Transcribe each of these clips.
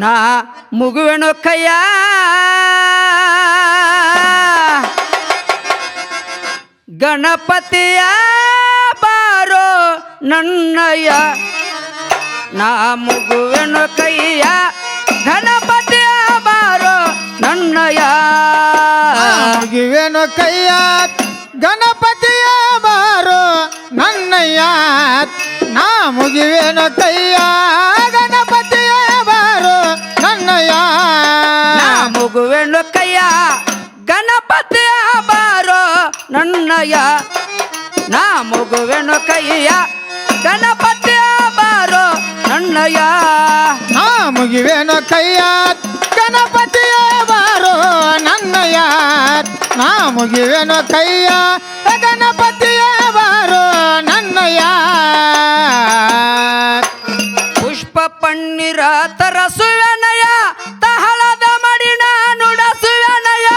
ನಾ ಮುಗುವೆನು ಕೈಯ ಗಣಪತಿಯ ಬಾರೋ ನನ್ನಯ್ಯ ನಾ ಮುಗುವೆನು ಕೈಯ ಗಣಪತಿಯ ಬಾರೋ ನನ್ನಯ್ಯ ಮುಗಿವೆನು ಕೈಯ ಗಣಪತಿಯ ಬಾರೋ ನನ್ನಯ್ಯ ನಾ ಮುಗಿವೆನು ಕೈಯ ಗಣಪತಿಯ ಬಾರೋ ನನ್ನಯ್ಯ ನಾ ಮುಗುವೆನು ಕೈಯ ಗಣಪತಿಯ ಬಾರೋ ನನ್ನಯ್ಯ ನಾ ಮುಗುವೆನು ಕೈಯ ಗಣಪತಿಯ ಬಾರೋ ನನ್ನಯ್ಯ ನಾ ಮುಗಿವೆನು ಕೈಯ ಗಣಪತಿಯ ಬಾರೋ ನನ್ನಯ್ಯ ನಾ ಮುಗಿವೆನು ಕೈಯ ಗಣಪತಿಯ ಬಾರೋ ನನ್ನಯ್ಯ ಪುಷ್ಪ ಪನ್ನೀರ ತರಸುವೆನಯ ತಹಳದ ಮಡಿನ ನುಡಸುವೆನಯ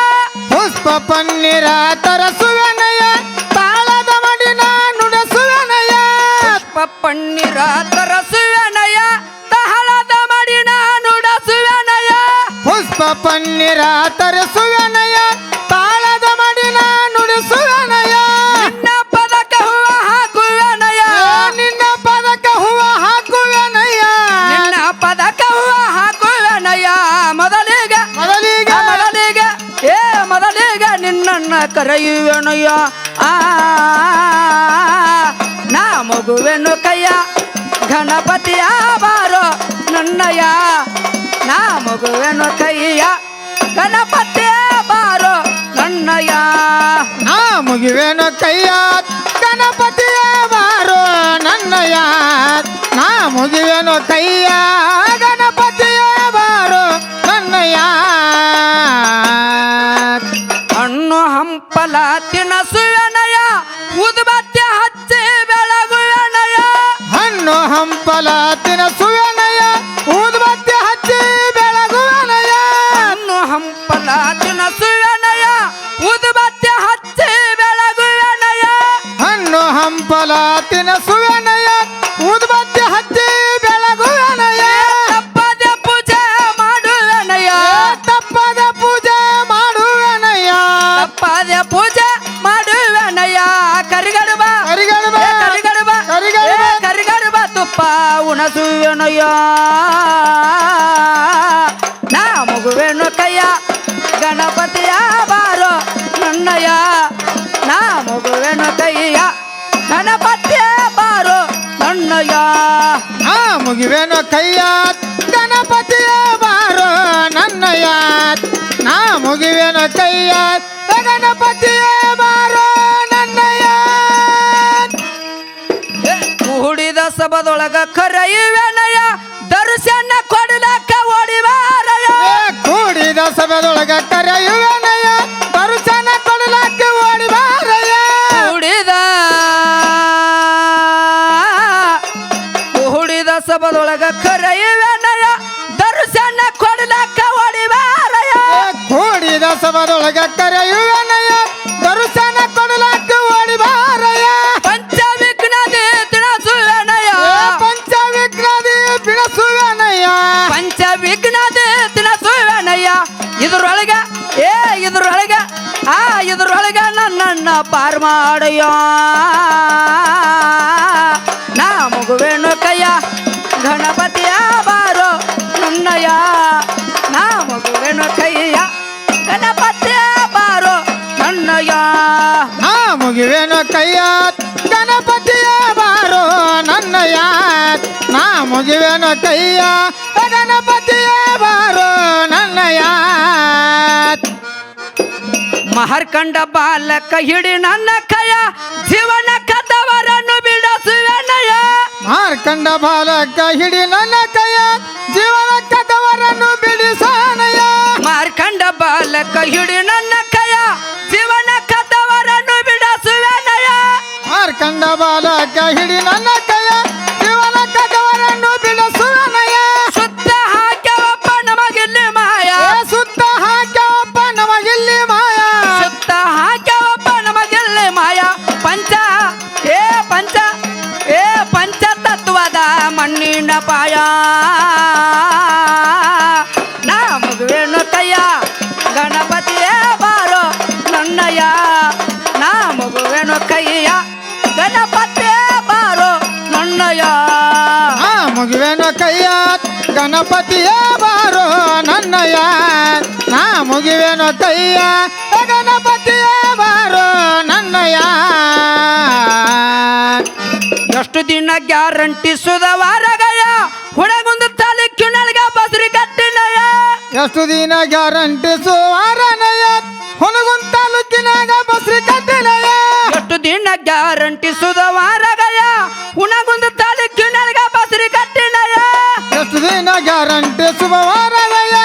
ಪುಷ್ಪ ಪನ್ನೀರ ತರಸುವೆನಯ ತಾಳದ ಮಡಿನ ನುಡಸುವೆನಯ ಪುಷ್ಪ ಪನ್ನೀರ ತರಸುವೆನಯ ತಹಳದ ಮಡಿನ ನುಡಸುವೆನಯ ಪುಷ್ಪ ಪನ್ನೀರ ತರಸುವೆನಯ ತಾಳದ ಮಡಿನ ನುಡಿಸುವೆನಯ ನಿನ್ನ ಪದಕ ಹೂವ ಹಾಕುವೆನಯ ನಿನ್ನ ಪದಕ ಹೂವ ಹಾಕುವೆನಯ ನಿನ್ನ ಪದಕ ಹೂವ ಹಾಕುವೆನಯ ಮೊದಲಿಗೆ ಮೊದಲಿಗೆ ಮೊದಲಿಗೆ ಮೊದಲಿಗೆ ನಿನ್ನನ್ನ ಕರೆಯುವೆನಯ್ಯ ಆ ನಾ ಮಗುವೆನು ಕೈಯ ಗಣಪತಿಯ ಬಾರೋ ನನ್ನಯ್ಯ ನಾ ಮಗುವೆನು ಕೈಯ ಗಣಪತಿಯ ಬಾರೋ ನನ್ನಯ್ಯ ನಾ ಮುಗಿವೆನು ಕೈಯ ಗಣಪತಿಯ ಬಾರೋ ನನ್ನಯ್ಯ ನಾ ಮುಗಿವೆನು ಕೈಯ ಗಣಪತಿಯ ಬಾರೋ ನನ್ನಯ್ಯ ಹಣ್ಣು ಹಂಪಲ ತಿನಸುವೆನಯ ಉದ್ಬತ್ತಿ ಹಚ್ಚಿ ಬೆಳಗುವೆನಯ ಹಣ್ಣು ಹಂಪಲ ತಿನಸುವೆನಯ ಊದುಬತ್ತಿ ಹಚ್ಚಿ ಬೆಳಗುವೆನಯ ಹಣ್ಣು ಹಂಪಲ ತಿನಸುವೆನಯ ಉದ್ಬತ್ತಿ ಹಚ್ಚಿ ಬೆಳಗುವೆನಯ ಹಣ್ಣು ಹಂಪಲ ತಿನಸುವೆನಯ ಊದುಬತ್ತಿ ಹಚ್ಚಿ ಬೆಳಗುವೆನಯ ತಪ್ಪದೆ ಪೂಜೆ ಮಾಡುವೆನಯ ತಪ್ಪದ ಪೂಜೆ ಮಾಡುವೆನಯ್ಯ ತಪ್ಪದೆ ಪೂಜೆ ಮಾಡುವೆನಯ ಕರಿಗಡುಬ ಕರಿಗಡುಬ ಕರಿಗಡುಬ ಕರಿಗಡುಬ ಕರಿಗಡುಬ ತುಪ್ಪ ಉಣಸುವೆನಯ್ಯ ನಾ ಮಗುವೆನು ಕೈಯ ಗಣಪತಿಯ ಬಾರೋ ನನ್ನಯ್ಯ ನಾ ಮಗುವೆನು ಕೈಯ ಗಣಪತಿಯ ಬಾರೋ ನನ್ನಯ್ಯ ನಾ ಮುಗಿವೆನು ಕೈಯ ಗಣಪತಿಯ ಬಾರೋ ನನ್ನಯ್ಯ ನಾ ಮುಗಿವೆನು ಕೈಯ ಗಣಪತಿಯ ಬಾರೋ ನನ್ನಯ್ಯ ಕೂಡಿದ ಸಭದೊಳಗ ಕರೆಯುವೆನಯ ದರ್ಶನ ಕೊಡಲಕ್ಕ ಓಡಿವಾರಯ ಕೂಡಿದ ಸಭೆದೊಳಗ ಕರೆಯುವೆನಯ್ಯ ದರ್ಶನ ಕೊಡಲಕ್ಕೆ ಓಡಿ ಬಾರಯ್ಯ ಕೂಡಿದ ಸಭದೊಳಗ ಕರೆಯುವೆನಯ ದರ್ಶನ ಕೊಡಲಕ್ಕ ಓಡಿವಾರಯ ಕೂಡಿದ ಸಭದೊಳಗ ಕರೆಯುವೆನಯ್ಯ ದರ್ಶನ ಕೊಡಲಕ್ಕೆ ಓಡಿ ಬಾರಯ್ಯ ಪಂಚವಿಘ್ನದಿ ತಿಳಸುವೆನಯ ಪಂಚವಿಘ್ನದಿ ಬಿಡಿಸುವೆನಯ್ಯ ಪಂಚವಿಘ್ನದಿ ತಿಳಸುವೆನಯ ಇದ್ರೊಳಗ ಇದ್ರೊಳಗ ನನ್ನ ಪಾರ್ ಮಾಡಯ್ಯ ನಾ ಮಗುವೆನು ಕೈಯ ಗಣಪತಿಯ ಬಾರೋ ನನ್ನಯ್ಯ ನಾ ಮಗುವೆನು ಕೈಯ ಗಣಪತಿಯ ಬಾರೋ ನನ್ನಯ್ಯ ನಾ ಮುಗಿವೆನು ಕೈಯ ಗಣಪತಿಯ ಬಾರೋ ನನ್ನಯ್ಯ ನಾ ಮುಗಿವೆನು ಕೈಯ ಗಣಪತಿಯ ಬಾರೋ ನನ್ನಯ್ಯ ಮಹರ್ಕಂಡ ಬಾಲಕ ಹಿಡಿ ನನ್ನ ಕೈಯ ಜೀವನ ಕದವರನ್ನು ಬಿಡಿಸುವೆನಯ ಮಾರ್ಕಂಡ ಬಾಲಕ ಹಿಡಿ ನನ್ನ ಕೈಯ ಜೀವನ ಕದವರನ್ನು ಬಿಡಿಸಾನಯ್ಯ ಮಾರ್ಕಂಡ ಬಾಲಕ ಹಿಡಿ ನನ್ನ ಕೈಯ ಜೀವನ ಕದವರನ್ನು ಬಿಡಿಸುವೆನಯ ಮಾರ್ಕಂಡ ಬಾಲಕ ಹಿಡಿ ನನ್ನ ಕೈಯ ಜೀವನ ಕದವರನ್ನು ಬಿಡಿಸುವನಯ್ಯ ಸುತ್ತ ಹಾಕ್ಯವಪ್ಪ ನಮಗಿಲ್ಲಿ ಮಾಯ ಸುತ್ತ ಹಾಕ್ಯವಪ್ಪ ನಮಗಿಲ್ಲಿ ಮಾಯ ಸುತ್ತ ಹಾಕ್ಯವಪ್ಪ ನಮಗಿಲ್ಲಿ ಮಾಯ ಪಂಚ ಪಂಚತತ್ವದ ಮಣ್ಣಿನ ಪಾಯ ಮುಗಿವೆನು ಕೈಯ ಗಣಪತಿಯೇ ಬಾರೋ ನನ್ನಯ್ಯ ನಾ ಮುಗಿವೆನು ಕೈಯ ಗಣಪತಿಯೇ ಬಾರೋ ನನ್ನಯ್ಯ ಎಷ್ಟು ದಿನ ಗ್ಯಾರಂಟಿ ಸುಧವಾರಗಯ ಹುಡಗುಂದು ತಾಲೂಕಿನೊಳಗ ಬಸ್ರಿ ಕಟ್ಟಿನಯ ಎಷ್ಟು ದಿನ ಗ್ಯಾರಂಟಿ ಸುವಾರನಯ್ಯ ಹುನಗುಂದ ತಾಲೂಕಿನಾಗ ಬಸ್ರಿ ಕಟ್ಟಿನಯ್ಯ ಎಷ್ಟು ದಿನ ಗ್ಯಾರಂಟಿ ಸುಧವಾರಗಯ ಹುಣಗುಂದು ತಾಲೂಕಿನೊಳಗ ಬಸ್ರಿ ಕಟ್ಟಿನಯ ಎಷ್ಟು ದಿನ ಗ್ಯಾರಂಟಿ ಶುಭವಾರನಯ್ಯ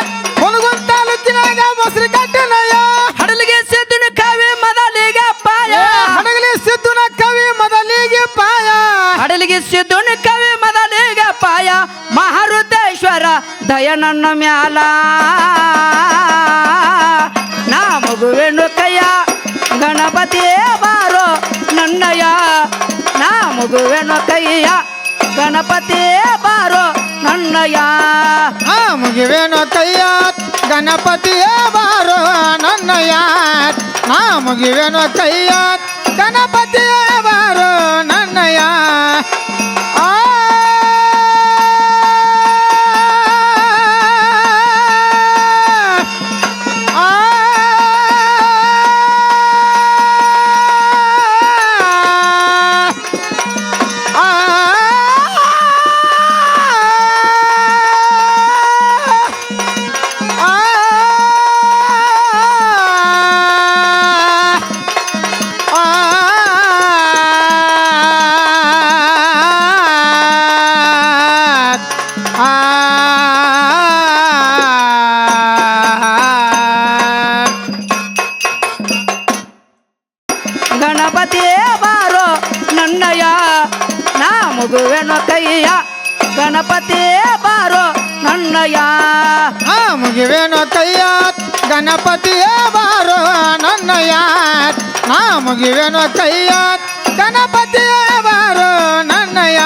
ಹುನಗುಂದ ತಾಲೂಕಿನಾಗ ಬಸ್ರಿ ಕಟ್ಟಿನಯ್ಯ ಹಡಲಿಗೆ ಸಿದ್ಧನ ಕವಿ ಮೊದಲಿಗೆ ಪಾಯ ಹಡಗಲಿ ಸಿದ್ದುನ ಕವಿ ಮೊದಲಿಗೆ ಪಾಯ ಹಡಲಿಗೆ ಸಿದ್ಧನ ಕವಿ ಮೊದಲಿಗೆ ಪಾಯ ಮಹಾರುದ್ರೇಶ್ವರ ದಯ ನನ್ನ ಮ್ಯಾಲ ನಾ ಮಗುವೆನು ಕೈಯ ಗಣಪತಿಯೇ ಬಾರೋ ನನ್ನಯ್ಯ ನಾ ಮಗುವೆನು ಕೈಯ ಗಣಪತಿಯೇ ಬಾರೋ ನನ್ನಯ್ಯ ಆ ಮುಗಿವೆನು ಕೈಯ ಗಣಪತಿಯೇ ಬಾರೋ ನನ್ನಯ್ಯ ನಾ ಮುಗಿವೆನು ಕೈಯ ಗಣಪತಿಯೇ ಬಾರೋ ನನ್ನಯ್ಯ ಆ ಗಣಪತಿಯೇ ಬಾರೋ ನನ್ನಯ್ಯ ನಾ ಮಗುವೆನು ಕೈಯ ಗಣಪತಿಯೇ ಬಾರೋ ನನ್ನಯ್ಯ ಆ ಮುಗಿವೆನು ಕೈಯ ಗಣಪತಿಯೇ ಬಾರೋ ನನ್ನಯ್ಯ ನಾ ಮುಗಿವೆನು ಕೈಯ ಗಣಪತಿಯೇ ಬಾರೋ ನನ್ನಯ್ಯ